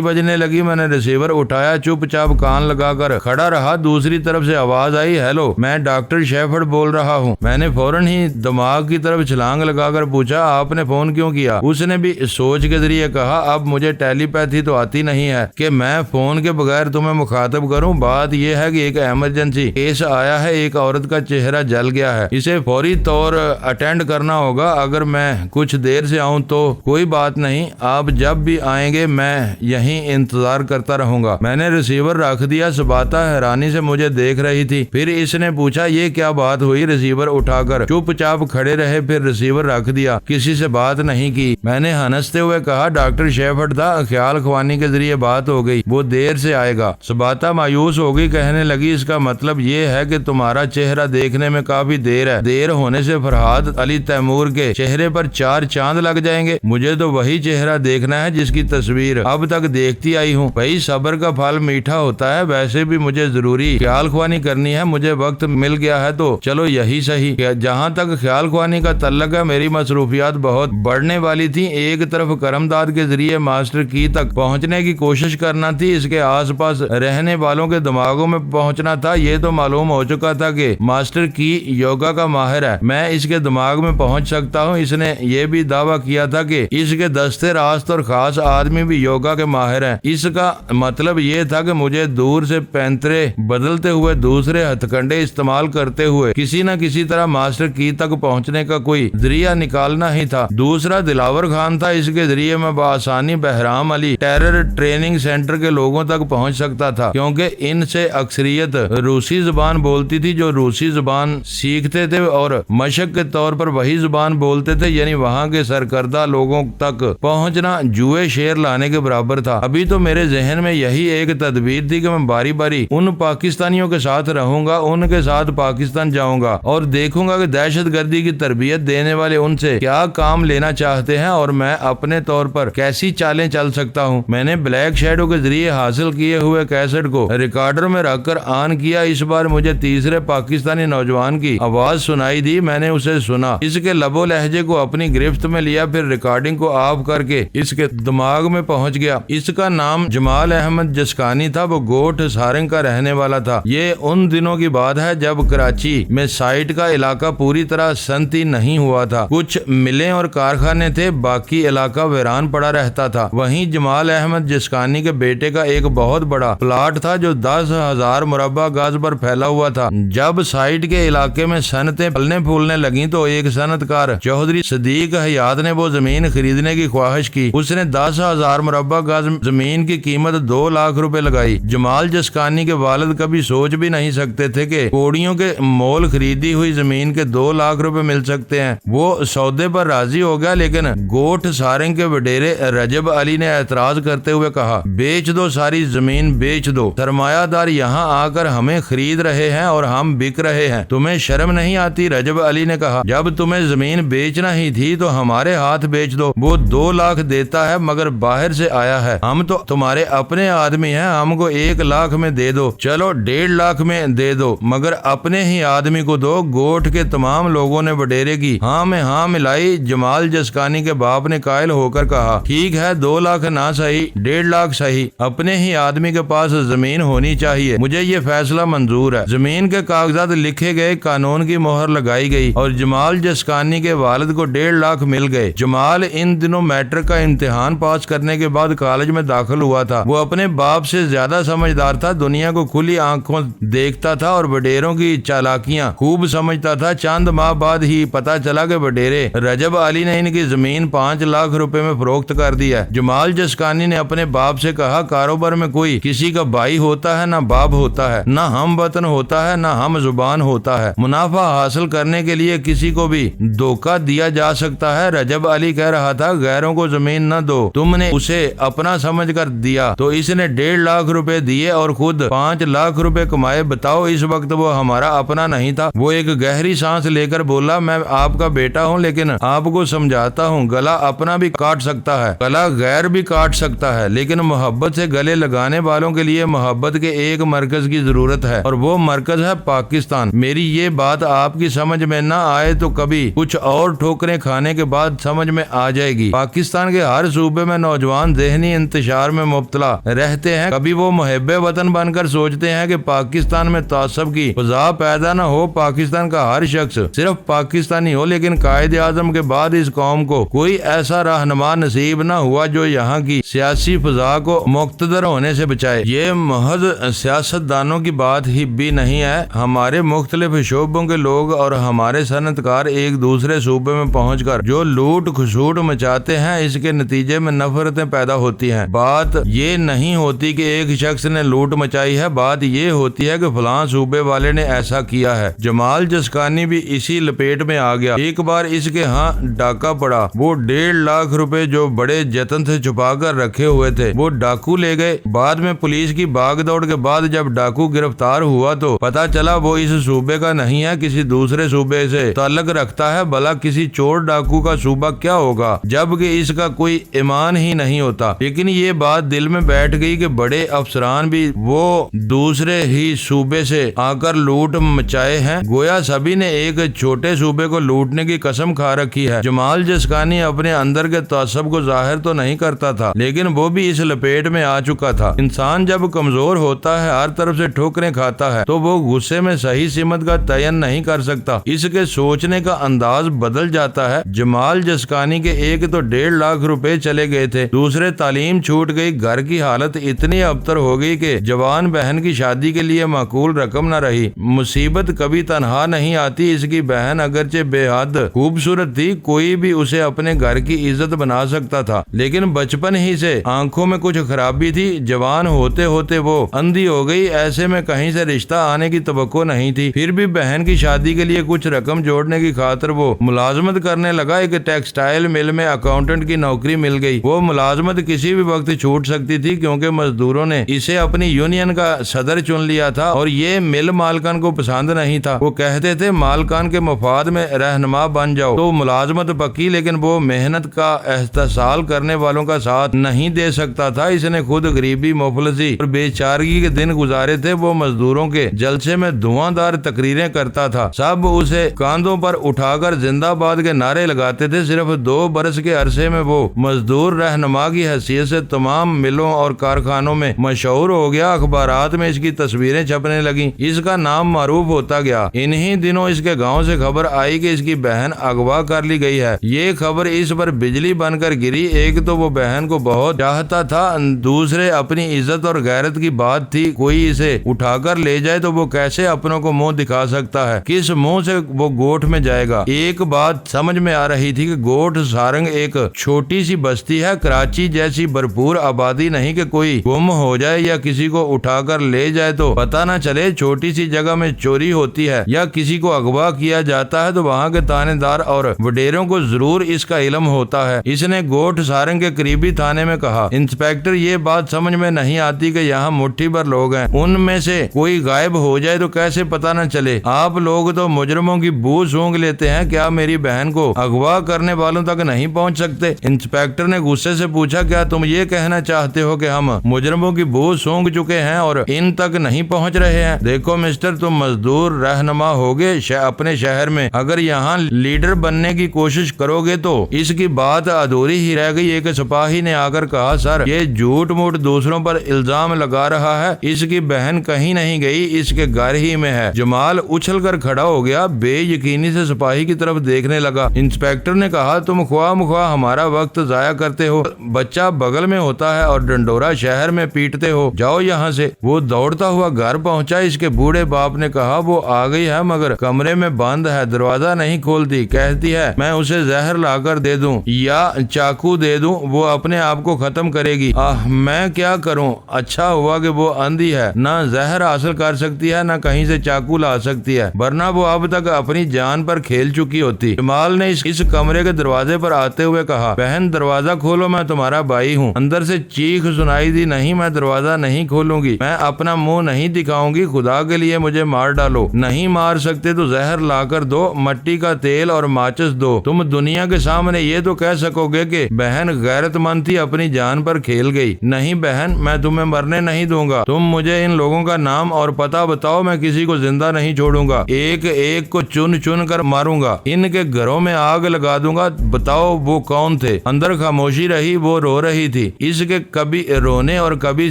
بجنے لگی۔ میں نے ریسیور اٹھایا، چپ چاپ کان لگا کر کھڑا رہا۔ دوسری طرف سے آواز آئی، ہیلو، میں ڈاکٹر شیفرڈ بول رہا ہوں۔ میں نے فوراً ہی دماغ کی طرف چھلانگ لگا کر پوچھا، آپ نے فون کیوں کیا؟ اس نے بھی سوچ کے ذریعے کہا، اب مجھے ٹیلی پیتھی تو آتی نہیں ہے کہ میں فون کے بغیر تمہیں مخاطب کروں۔ بات یہ ہے کہ ایک ایمرجنسی کیس آیا ہے، ایک عورت کا چہرہ جل گیا ہے، اسے فوری طور اٹینڈ کرنا ہوگا۔ اگر میں کچھ دیر سے آؤں تو کوئی بات نہیں، آپ جب بھی آئیں گے میں یہیں انتظار کرتا رہوں گا۔ میں نے ریسیور رکھ دیا۔ سباتا حیرانی سے مجھے دیکھ رہی تھی۔ پھر اس نے پوچھا، یہ کیا بات ہوئی؟ ریسیور اٹھا کر چپ چاپ کھڑے رہے، پھر ریسیور رکھ دیا، کسی سے بات نہیں کی۔ میں نے ہنستے ہوئے کہا، ڈاکٹر شیفرڈ تھا، خیال خوانی کے ذریعے بات ہو گئی، وہ دیر سے آئے گا۔ سباتا مایوس ہو گئی، کہنے لگی، اس کا مطلب یہ ہے کہ تمہارا چہرہ دیکھنے میں کافی دیر ہے۔ دیر ہونے سے فرحاد علی تیمور کے چہرے پر چار چاند لگ جائیں گے۔ مجھے تو وہی چہرہ دیکھنا ہے جس کی تصویر اب تک دیکھتی آئی ہوں۔ بھائی، صبر کا پھل میٹھا ہوتا ہے۔ ویسے بھی مجھے ضروری خیال خوانی کرنی ہے، مجھے وقت مل گیا ہے تو چلو یہی صحیح۔ جہاں تک خیال خوانی کا تعلق ہے، میری مصروفیات بہت بڑھنے والی تھی۔ ایک طرف کرم داد کے ذریعے ماسٹر کی تک پہنچنے کی کوشش کرنا تھی، اس کے آس پاس رہنے والوں کے دماغوں میں پہنچنا تھا۔ یہ تو معلوم ہو چکا تھا کہ ماسٹر کی یوگا کا ماہر ہے، میں اس کے دماغ میں پہنچ سکتا ہوں۔ اس نے یہ بھی دعویٰ کیا تھا کہ اس کے دستے راست اور خاص آدمی بھی یوگا کے ماہر ہیں۔ اس کا مطلب یہ تھا کہ مجھے دور سے پینترے بدلتے ہوئے، دوسرے ہتھ کنڈے استعمال کرتے ہوئے کسی نہ کسی طرح ماسٹر کی تک پہنچنے کا کوئی ذریعہ نکالنا ہی تھا۔ دوسرا دلاور خان تھا، اس کے ذریعے میں بآسانی بہرام علی ٹیرر ٹریننگ سینٹر کے لوگوں تک پہنچ سکتا تھا، کیونکہ ان سے اکثریت روسی زبان بولتی تھی۔ جو روسی زبان سیکھتے تھے اور مشق کے طور پر وہی زبان بولتے تھے، یعنی وہاں کے سرکردہ لوگوں تک پہنچنا جوئے شیر لانے کے برابر تھا۔ ابھی تو میرے ذہن میں یہی ایک تدبیر تھی کہ میں باری باری ان پاکستانیوں کے ساتھ رہوں گا، ان کے ساتھ پاکستان جاؤں گا اور دیکھوں گا کہ دہشت گردی کی تربیت دینے والے ان سے کیا کام لینا چاہتے ہیں اور میں اپنے طور پر کیسی چالیں چل سکتا ہوں۔ میں نے بلیک شیڈو کے ذریعے حاصل کیے ہوئے کیسٹ کو ریکارڈر میں رکھ کر آن کیا۔ اس بار مجھے تیسرے پاکستانی نوجوان کی آواز سنائی دی۔ میں نے اسے سنا، اس کے لب و لہجے کو اپنی گرفت میں لیا، پھر ریکارڈنگ کو آف کر کے اس کے دماغ میں پہنچ گیا۔ اس کا نام جمال احمد جسکانی تھا، وہ گوٹھ سارنگ کا رہنے والا تھا۔ یہ ان دنوں کی بات ہے جب کراچی میں سائٹ کا علاقہ پوری طرح صنعتی نہیں ہوا تھا۔ کچھ ملیں اور کارخانے تھے، باقی علاقہ ویران پڑا رہتا تھا۔ وہیں جمال احمد جسکانی کے بیٹے کا ایک بہت بڑا پلاٹ تھا جو 10,000 مربع گز پر پھیلا ہوا تھا۔ جب سائٹ کے علاقے میں صنعتیں پھلنے پھولنے لگیں تو ایک صنعت کار چودھری صدیق حیات نے وہ زمین خریدنے کی خواہش کی۔ اس نے 10,000 مربع گز زمین کی قیمت 2 لاکھ روپے لگائی۔ جمال جسکانی کے والد کبھی سوچ بھی نہیں سکتے تھے کہ کوڑیوں کے مول خریدی ہوئی زمین کے 2 لاکھ روپے مل سکتے ہیں۔ وہ سودے پر راضی ہو گیا، لیکن گوٹھ سارنگ کے وڈیرے رجب علی نے اعتراض کرتے ہوئے کہا، بیچ دو، ساری زمین بیچ دو، سرمایہ دار یہاں آ کر ہمیں خرید رہے ہیں اور ہم بک رہے ہیں، تمہیں شرم نہیں آتی؟ رجب علی نے کہا، جب تمہیں زمین بیچنا ہی تھی تو ہمارے ہاتھ بیچ دو۔ وہ 2 لاکھ دیتا ہے مگر باہر سے آیا ہے، ہم تو تمہارے اپنے آدمی ہیں، ہم کو 1 لاکھ میں دے دو، چلو 1.5 لاکھ میں دے دو، مگر اپنے ہی آدمی کو دو۔ گوٹھ کے تمام لوگوں نے وڈیرے کی ہاں میں ہاں ملائی۔ جمال جسکانی کے باپ نے قائل ہو کر کہا، ٹھیک ہے، 2 لاکھ نہ صحیح، 1.5 لاکھ صحیح، اپنے ہی آدمی کے پاس زمین ہونی چاہیے، مجھے یہ فیصلہ منظور ہے۔ زمین کے کاغذات لکھے گئے، قانون کی مہر لگائی گئی اور جمال جسکانی کے والد کو 1.5 لاکھ مل گئے۔ جمال ان دنوں میٹرک کا امتحان پاس کرنے کے بعد کالج میں داخل ہوا تھا۔ وہ اپنے باپ سے زیادہ سمجھدار تھا، دنیا کو کھلی آنکھوں دیکھتا تھا اور وڈیروں کی چالاکیاں خوب سمجھتا تھا۔ چند ماہ بعد ہی پتا چلا کہ وڈیرے رجب علی نے ان کی زمین 5 لاکھ روپے میں فروخت کر دی ہے۔ جمال جسکانی نے اپنے باپ سے کہا، کاروبار میں کوئی کسی کا بھائی ہوتا ہے نہ باپ ہوتا ہے، نہ ہم وطن ہوتا ہے، نہ ہم زبان ہوتا ہے۔ منافع حاصل کرنے کے لیے کسی کو بھی دھوکہ دیا جا سکتا ہے۔ رجب علی کہہ رہا تھا، غیروں کو زمین نہ دو، تم نے اسے اپنا سمجھ کر دیا تو اس نے 1.5 لاکھ روپے دیے اور خود 5 لاکھ روپے کمائے۔ بتاؤ اس وقت وہ ہمارا اپنا نہیں تھا؟ وہ ایک گہری سانس لے کر بولا، میں آپ کا بیٹا ہوں لیکن آپ کو سمجھاتا ہوں، گلا اپنا بھی کاٹ سکتا ہے، گلا غیر بھی کاٹ سکتا ہے، لیکن محبت سے گلے لگانے والوں کے لیے محبت کے ایک مرکز کی ضرورت ہے اور وہ مرکز ہے پاکستان۔ میری یہ بات آپ کی سمجھ میں نہ آئے تو کبھی کچھ اور ٹھوکریں کھانے کے بعد سمجھ میں آ جائے گی۔ پاکستان کے ہر صوبے میں نوجوان ذہنی انتشار میں مبتلا رہتے ہیں۔ کبھی وہ محب وطن بن کر سوچتے ہیں کہ پاکستان میں تعصب کی فضا پیدا نہ ہو، پاکستان کا ہر شخص صرف پاکستانی ہو، لیکن قائد اعظم کے بعد اس قوم کو کوئی ایسا رہنما نصیب نہ ہوا جو یہاں کی سیاسی فضا کو مقتدر ہونے سے بچائے۔ یہ محض سیاست دانوں کی بات ہی بھی نہیں ہے، ہمارے مختلف شعبوں کے لوگ اور ہمارے صنعت کار ایک دوسرے صوبے میں پہنچ کر جو لوٹ کھسوٹ مچاتے ہیں، اس کے نتیجے میں نفرتیں پیدا ہوتی ہیں۔ بات یہ نہیں ہوتی کہ ایک شخص نے لوٹ مچائی ہے، بات یہ ہوتی ہے کہ فلاں صوبے والے نے ایسا کیا ہے۔ جمال جسکانی بھی اسی لپیٹ میں آ گیا۔ ایک بار اس کے ہاں ڈاکہ پڑا، وہ 1.5 لاکھ روپے جو بڑے جتن سے چھپا کر رکھے ہوئے تھے وہ ڈاکو لے گئے۔ بعد میں پولیس کی بھاگ دوڑ کے بعد جب ڈاکو گرفتار ہوا تو پتا چلا وہ اس صوبے کا نہیں ہے، کسی دوسرے صوبے سے تعلق رکھتا ہے۔ بھلا کسی چور ڈاکو کا صوبہ کیا ہوگا جبکہ اس کا کوئی ایمان ہی نہیں ہوتا؟ لیکن یہ بات دل میں بیٹھ گئی کہ بڑے افسران بھی وہ دوسرے ہی صوبے سے آ کر لوٹ مچائے ہیں، گویا سبھی نے ایک چھوٹے صوبے کو لوٹنے کی قسم کھا رکھی ہے۔ جمال جسکانی اپنے اندر کے تعصب کو ظاہر تو نہیں کرتا تھا، لیکن وہ بھی اس لپیٹ میں آ چکا تھا۔ انسان جب کمزور ہوتا ہے، ہر طرف سے ٹھوکریں کھاتا ہے، تو وہ غصے میں صحیح سمت کا تعین نہیں کر سکتا، اس کے سوچنے کا انداز بدل جاتا ہے۔ جمال جسکانی کے ایک تو 1.5 لاکھ روپے چلے گئے تھے، دوسرے تعلیم چھوٹ گئی، گھر کی حالت اتنی ابتر ہو گئی کہ جوان بہن کی شادی کے لیے معقول رقم نہ رہی۔ مصیبت کبھی تنہا نہیں آتی، اس کی بہن اگرچہ بے حد خوبصورت تھی، کوئی بھی اسے اپنے گھر کی عزت بنا سکتا تھا، لیکن بچپن ہی سے آنکھوں میں کچھ خرابی تھی، جوان ہوتے ہوتے وہ اندھی ہو گئی، ایسے میں کہیں سے رشتہ آنے کی توقع نہیں تھی۔ پھر بھی بہن کی شادی کے لیے کچھ رقم جوڑنے کی خاطر وہ ملازمت کرنے لگا۔ ایک ٹیکسٹائل مل میں اکاؤنٹنٹ کی نوکری مل گئی۔ وہ ملازمت کسی بھی وقت چھوٹ سکتی تھی کیونکہ مزدوروں نے اسے اپنی یونین کا صدر چن لیا تھا اور یہ مل مالکان کو پسند نہیں تھا۔ وہ کہتے تھے مالکان کے مفاد میں رہنما بن جاؤ تو ملازمت پکی، لیکن وہ محنت کا احتسال کرنے والوں کا ساتھ نہیں دے سکتا تھا۔ اس نے خود غریبی، مفلسی اور بے چارگی کے دن گزارے تھے۔ وہ مزدوروں کے جلسے میں دھواں دار تقریریں کرتا تھا، سب اسے کاندھوں پر اٹھا کر زندہ باد کے نعرے لگاتے تھے۔ صرف 2 برس کے عرصے میں وہ مزدور رہنما کی حیثیت سے تمام ملوں اور کارخانوں میں مشہور ہو گیا، اخبارات میں اس کی تصویریں چھپنے لگیں، اس کا نام معروف ہوتا گیا۔ انہی دنوں اس کے گاؤں سے خبر آئی کہ اس کی بہن اغوا کر لی گئی ہے۔ یہ خبر اس پر بجلی بن کر گری۔ ایک تو وہ بہن کو بہت چاہتا تھا، دوسرے اپنی عزت اور غیرت کی بات تھی، کوئی اسے اٹھا کر لے جائے تو وہ کیسے اپنوں کو منہ دکھا سکتا ہے، کس منہ سے وہ گوٹھ میں جائے گا۔ ایک بات سمجھ میں آ رہی تھی کہ گوٹھ سارنگ ایک چھوٹی سی بستی ہے، کراچی جیسی بھرپور آبادی نہیں کہ کوئی گم ہو جائے یا کسی کو اٹھا کر لے جائے تو پتہ نہ چلے۔ چھوٹی سی جگہ میں چوری ہوتی ہے یا کسی کو اغوا کیا جاتا ہے تو وہاں کے تانے دار اور وڈیروں کو ضرور اس کا علم ہوتا ہے۔ اس نے گوٹھ سارنگ کے قریبی تھانے میں کہا، انسپیکٹر یہ بات سمجھ میں نہیں آتی کہ یہاں مٹھی بھر لوگ ہیں، ان میں سے کوئی غائب ہو جائے تو کیسے پتہ نہ چلے؟ آپ لوگ تو مجرموں کی بو سونگ لیتے ہیں، کیا میری بہن کو اغوا کرنے والوں تک نہیں پہنچ سکتے؟ انسپیکٹر نے غصے سے پوچھا، کیا تم یہ کہنا چاہتے ہو کہ ہم مجرموں کی بو سونگ چکے ہیں اور ان تک نہیں پہنچ رہے ہیں؟ دیکھو مسٹر، تم مزدور رہنما ہوگے اپنے شہر میں، اگر یہاں لیڈر بننے کی کوشش کرو گے تو اس کی بات ادھوری ہی رہ گئی۔ ایک سپاہی نے آ کر کہا، سر یہ جھوٹ موٹ دوسروں پر الزام لگا رہا ہے، اس کی بہن کہیں نہیں نہیں گئی، اس کے گھر ہی میں ہے۔ جمال اچھل کر کھڑا ہو گیا، بے یقینی سے سپاہی کی طرف دیکھنے لگا۔ انسپیکٹر نے کہا تم خواہ مخواہ ہمارا وقت ضائع کرتے ہو، بچہ بغل میں ہوتا ہے اور ڈنڈورا شہر میں پیٹتے ہو، جاؤ یہاں سے۔ وہ دوڑتا ہوا گھر پہنچا۔ اس کے بوڑھے باپ نے کہا وہ آ گئی ہے مگر کمرے میں بند ہے، دروازہ نہیں کھولتی، کہتی ہے میں اسے زہر لا کر دے دوں یا چاقو دے دوں، وہ اپنے آپ کو ختم کرے گی۔ میں کیا کروں؟ اچھا ہوا کہ وہ اندھی ہے، نہ زہر حاصل کر سکتی ہے نہ کہیں سے چاقو لا سکتی ہے، ورنہ وہ اب تک اپنی جان پر کھیل چکی ہوتی۔ جمال نے اس کمرے کے دروازے پر آتے ہوئے کہا بہن دروازہ کھولو، میں تمہارا بھائی ہوں۔ اندر سے چیخ سنائی دی نہیں میں دروازہ نہیں کھولوں گی، میں اپنا منہ نہیں دکھاؤں گی، خدا کے لیے مجھے مار ڈالو، نہیں مار سکتے تو زہر لا کر دو، مٹی کا تیل اور ماچس دو، تم دنیا کے سامنے یہ تو کہہ سکو گے کہ بہن غیرت مند تھی، اپنی جان پر کھیل گئی۔ نہیں بہن، میں تمہیں مرنے نہیں دوں گا، تم مجھے ان لوگوں کا نام اور پتہ بتاؤ، میں کسی کو زندہ نہیں چھوڑوں گا، ایک ایک کو چن چن کر ماروں گا، ان کے گھروں میں آگ لگا دوں گا، بتاؤ وہ کون تھے؟ اندر خاموشی رہی، وہ رو رہی تھی، اس کے کبھی رونے اور کبھی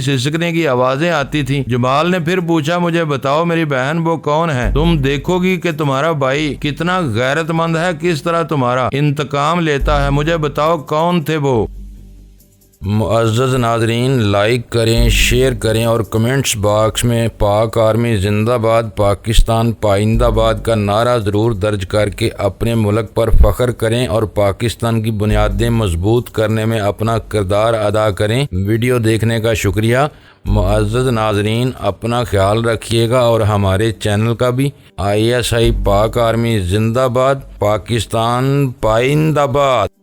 سسکنے کی آوازیں آتی تھیں۔ جمال نے پھر پوچھا مجھے بتاؤ میری بہن وہ کون ہے؟ تم دیکھو گی کہ تمہارا بھائی کتنا غیرت مند ہے، کس طرح تمہارا انتقام لیتا ہے، مجھے بتاؤ کون تھے وہ؟ معزز ناظرین، لائک کریں، شیئر کریں اور کمنٹس باکس میں پاک آرمی زندہ باد، پاکستان پائندہ باد کا نعرہ ضرور درج کر کے اپنے ملک پر فخر کریں اور پاکستان کی بنیادیں مضبوط کرنے میں اپنا کردار ادا کریں۔ ویڈیو دیکھنے کا شکریہ۔ معزز ناظرین، اپنا خیال رکھیے گا اور ہمارے چینل کا بھی۔ ISI پاک آرمی زندہ باد، پاکستان پائندہ باد۔